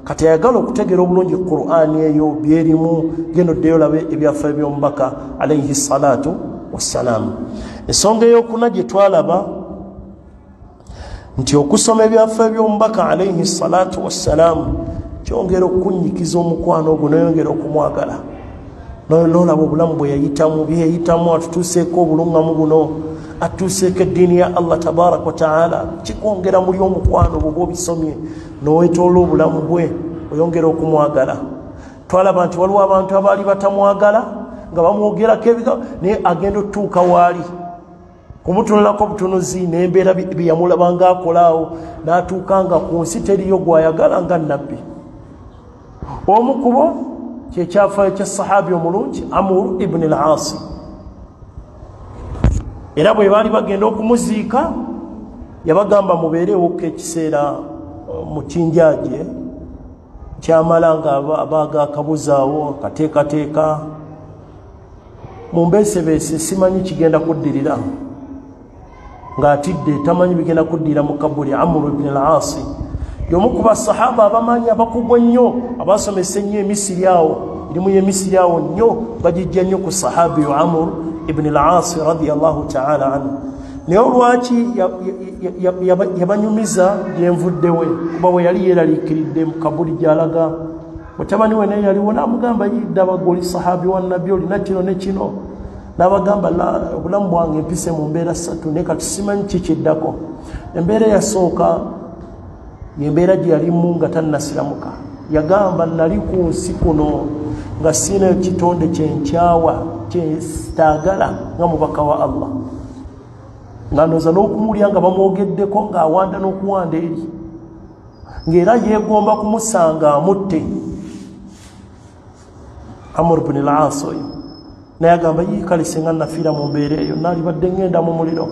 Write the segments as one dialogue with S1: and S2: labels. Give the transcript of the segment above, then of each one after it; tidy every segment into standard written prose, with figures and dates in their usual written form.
S1: kati ayagala okutegera obulungi Qur'ani eyo byerimu geno ddeyo labe ebyafa by'omubaka alayhi salatu wassalam. Ensonga ey'okuna gye twalaba nti okusoma ebyafa by'omubaka alayhi salatu wassalam kyongera okunyikiza omukwano ogwo noyongera okumwagala nololaba obulamu bwe yayitamu byeyayitamu atutuuseeko obulungamu buno atutuuseeko eddiini ya Allah tabaraka wa taala kikwongera muli omukwano bwe obisomye nowetoola obulamu bwe oyongera okumwagala. Twalaba nti waliwo abantu abaali batamwagala nga bamwogerako ebigambo naye agenda otutuuka waali kumutunulako obutunuzi n'embeera byeyamulaba ng'akolaawo n'atuuka nga ku nsi teriyo gwayagala nga nabbi. Omu ku bo kyekyafa ekya sahabi omulungi Amr ibn al-As, era bwe baali bagenda okumuziika yabagamba mubeerewo ekiseera mu kinjaaje kyamala nga abaaga akabuzaawo akateekateeka mumbeesebeese simanyi kigenda kuddirira ng'atidde tamanyi bigenda kuddirira mu kabuli. Amr ibn al-As y'omu ku basahaba abamanyi abakugwa ennyo abasomesa ennyo Emisiri awo, erimu y'Emisiri awo nnyo bagijja nnyo ku sahabi Amr ibn al-As radiyallahu ta'ala anhu. Naye olwaki yabanyumiza yenvuddewe kuba bwe yali yeeraliikiridde mu kabuli gy'alaga mutabani we naye yaliwo n'amugamba yidda bagoli sahabi wa nabbi olina kino ne kino n'abagamba obulamu bwange mpise mu mbeera ssatu naye kati simanyi kikiddako. Embeera eyasooka yembeera gye yalimu nga tannasiramuka. Yagamba nali ku nsi kuno nga sina ekitonde kyenkyawa kyestaagala nga mubaka wa Allah, nga ndoza n'okumuwulira nga bamwogeddeko ng'awanda n'okuwanda eri, ng'era yeegomba kumusanga amutte. Amr ibn al-As oyo naye agamba kale singa nafiira mu mbeera eyo naalibadde ngenda mu muliro.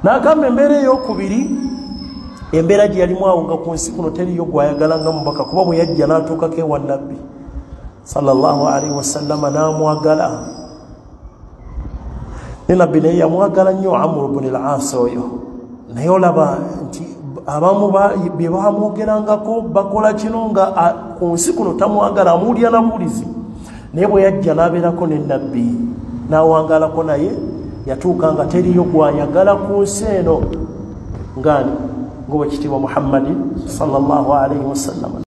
S1: N'agamba embeera ey'okubiri embeera gye yalimu awo nga ku nsi kuno teriyo gwayagala nga mubaka, kuba bwe yajja n'atuukako ewa nabbi sallallahu alaihi wasallama n'amwagala. Ne nabbi naye yamwagala nnyo Amr ibn al-As oyo, naye olaba nti abamu bye bamwogerangako bakola kino nga ku nsi kuno tamwagala, amuwulira na buwulizi. Naye bwe yajja n'abeerako ne nabbi n'awangalako naye yatuuka nga teriyo gwayagala ku nsi eno ng'ani ng'owekitiibwa Muhammadi sallallahu alaihi wasallam.